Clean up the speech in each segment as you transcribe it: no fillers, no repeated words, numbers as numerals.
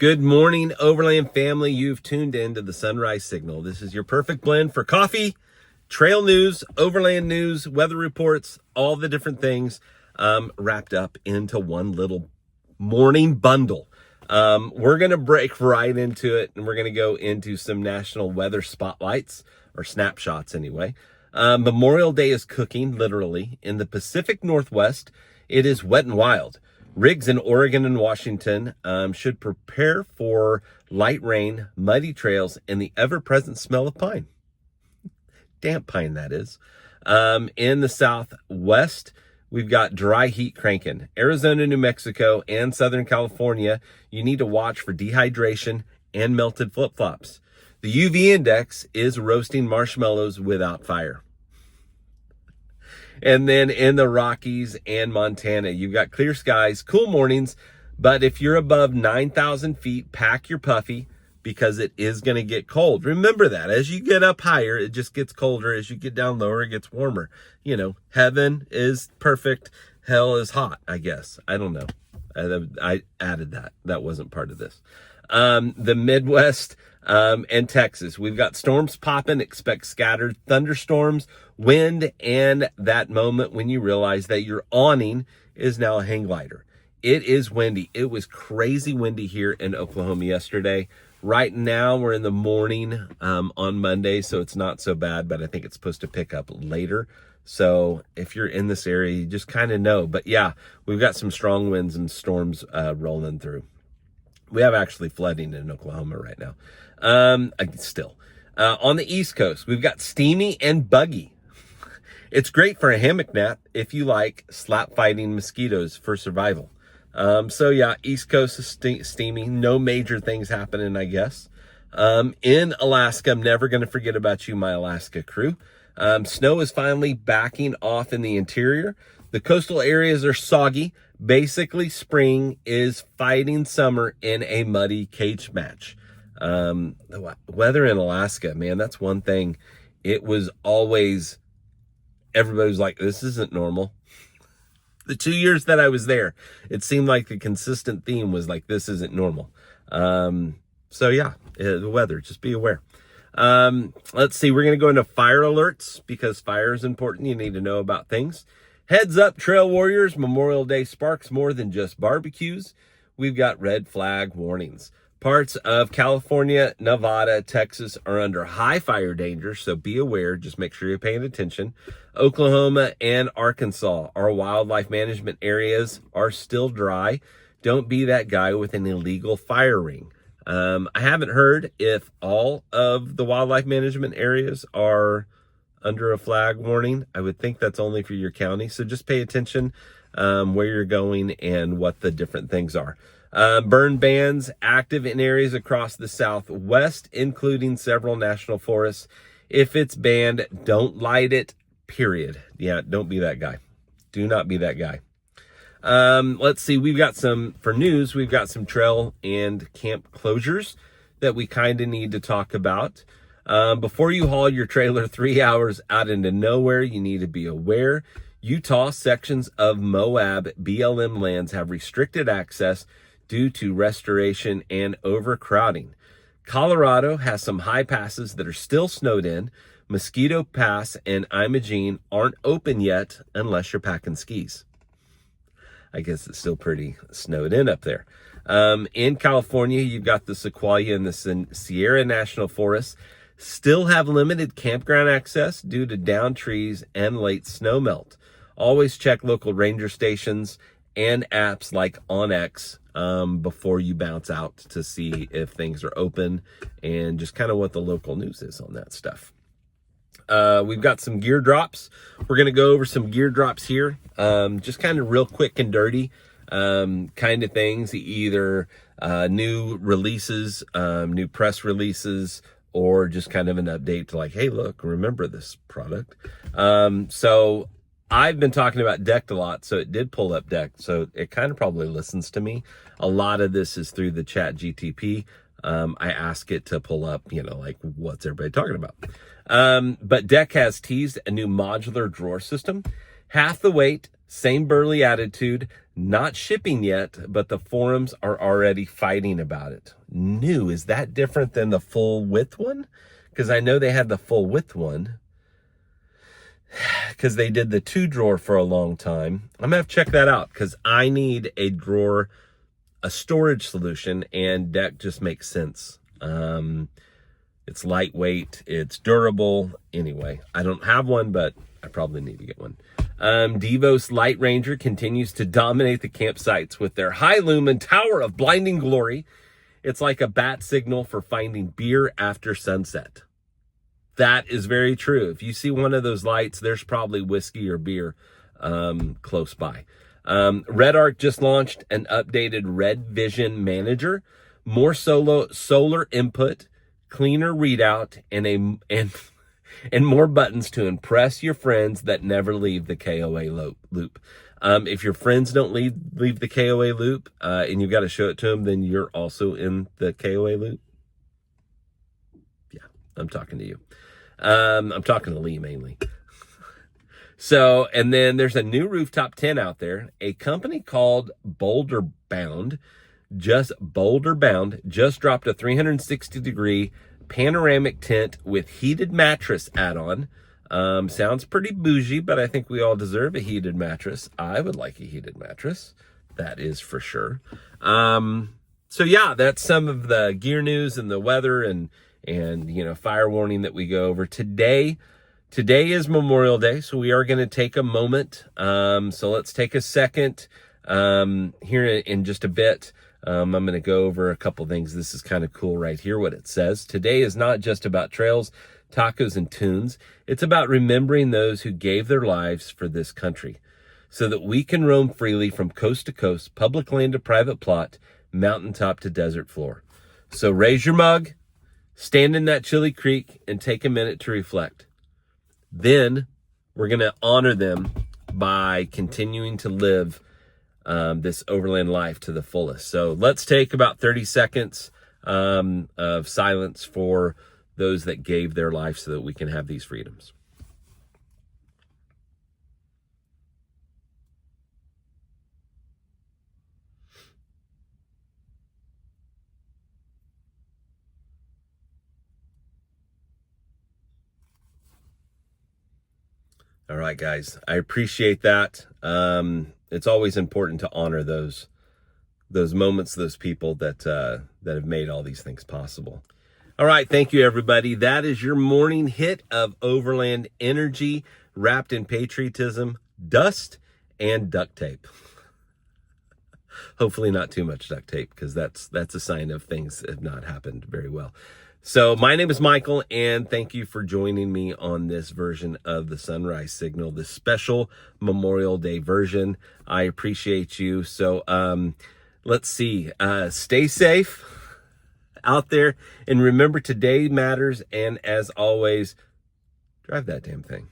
Good morning, Overland family. You've tuned in to the Sunrise Signal. This is your perfect blend for coffee, trail news, overland news, weather reports, all the different things wrapped up into one little morning bundle. We're going to break right into it, and we're going to go into some national weather spotlights, or snapshots anyway. Memorial Day is cooking, literally. In the Pacific Northwest, it is wet and wild. Rigs in Oregon and Washington should prepare for light rain, muddy trails, and the ever-present smell of pine. Damp pine, that is. In the Southwest, we've got dry heat cranking. Arizona, New Mexico, and Southern California, you need to watch for dehydration and melted flip-flops. The UV index is roasting marshmallows without fire. And then in the Rockies and Montana, you've got clear skies, cool mornings, but if you're above 9,000 feet, pack your puffy because it is going to get cold. Remember that. As you get up higher, it just gets colder. As you get down lower, it gets warmer. You know, heaven is perfect. Hell is hot, I guess. I don't know. I added that. That wasn't part of this. The Midwest and Texas, we've got storms popping. Expect scattered thunderstorms, wind, and that moment when you realize that your awning is now a hang glider. It is windy. It was crazy windy here in Oklahoma yesterday. Right now we're in the morning on Monday, so it's not so bad, but I think it's supposed to pick up later. So if you're in this area, you just kind of know. But yeah, we've got some strong winds and storms rolling through. We have actually flooding in Oklahoma right now. Still. On the East Coast, we've got steamy and buggy. It's great for a hammock nap if you like slap fighting mosquitoes for survival. So yeah, East Coast is steamy. No major things happening, I guess. In Alaska, I'm never going to forget about you, my Alaska crew. Snow is finally backing off in the interior. The coastal areas are soggy. Basically, spring is fighting summer in a muddy cage match. The weather in Alaska, man, that's one thing. It was always, everybody was like, this isn't normal. The 2 years that I was there, it seemed like the consistent theme was like, this isn't normal. So yeah, the weather, just be aware. Let's see, we're going to go into fire alerts because fire is important. You need to know about things. Heads up, trail warriors, Memorial Day sparks more than just barbecues. We've got red flag warnings. Parts of California, Nevada, Texas are under high fire danger, so be aware. Just make sure you're paying attention. Oklahoma and Arkansas, our wildlife management areas are still dry. Don't be that guy with an illegal fire ring. I haven't heard if all of the wildlife management areas are under a flag warning. I would think that's only for your county. So just pay attention where you're going and what the different things are. Burn bans active in areas across the Southwest, including several national forests. If it's banned, don't light it, period. Yeah, don't be that guy. Do not be that guy. Let's see. We've got some, for news, we've got some trail and camp closures that we kind of need to talk about. Before you haul your trailer 3 hours out into nowhere, you need to be aware. Utah sections of Moab BLM lands have restricted access due to restoration and overcrowding. Colorado has some high passes that are still snowed in. Mosquito Pass and Imogene aren't open yet unless you're packing skis. I guess it's still pretty snowed in up there. In California, you've got the Sequoia and the Sierra National Forests still have limited campground access due to downed trees and late snow melt. Always check local ranger stations and apps like OnX before you bounce out to see if things are open and just kind of what the local news is on that stuff. We've got some gear drops. We're going to go over some gear drops here. Just kind of real quick and dirty kind of things, either new releases, new press releases, or just kind of an update to like, hey, look, remember this product. So I've been talking about Decked a lot, so it did pull up Decked. So it kind of probably listens to me. A lot of this is through the chat GTP. I ask it to pull up, like what's everybody talking about. But Deck has teased a new modular drawer system. Half the weight, same burly attitude, Not shipping yet, but the forums are already fighting about it. New, is that different than the full width one? Because I know they had the full width one, because they did the 2-drawer for a long time. I'm gonna have to check that out, because I need a drawer, a storage solution, and deck just makes sense. It's lightweight, it's durable. Anyway, I don't have one, but I probably need to get one. DEVOs Light Ranger continues to dominate the campsites with their high lumen tower of blinding glory. It's like a bat signal for finding beer after sunset. That is very true. If you see one of those lights, there's probably whiskey or beer close by. Red Arc just launched an updated Red Vision Manager, more solar input, cleaner readout, and more buttons to impress your friends that never leave the KOA loop. If your friends don't leave the KOA loop and you got to show it to them, then you're also in the KOA loop. Yeah, I'm talking to you. I'm talking to Lee mainly. So, and then there's a new rooftop tent out there. A company called Boulder Bound just dropped a 360-degree panoramic tent with heated mattress add-on. Sounds pretty bougie, but I think we all deserve a heated mattress. I would like a heated mattress. That is for sure. So yeah, that's some of the gear news and the weather and fire warning that we go over today. Today is Memorial Day, so we are going to take a moment. So let's take a second here in just a bit. I'm going to go over a couple things. This is kind of cool right here, what it says. Today is not just about trails, tacos, and tunes. It's about remembering those who gave their lives for this country so that we can roam freely from coast to coast, public land to private plot, mountaintop to desert floor. So raise your mug, stand in that chilly creek, and take a minute to reflect. Then we're going to honor them by continuing to live this overland life to the fullest. So let's take about 30 seconds of silence for those that gave their life so that we can have these freedoms. All right, guys, I appreciate that. It's always important to honor those moments, those people that have made all these things possible. All right, thank you, everybody. That is your morning hit of Overland energy wrapped in patriotism, dust, and duct tape. Hopefully not too much duct tape, because that's a sign of things have not happened very well. So my name is Michael, and thank you for joining me on this version of the Sunrise Signal, this special Memorial Day version. I appreciate you. So let's see. Stay safe out there, and remember, today matters, and as always, drive that damn thing.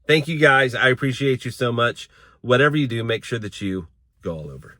Thank you, guys. I appreciate you so much. Whatever you do, make sure that you go all over.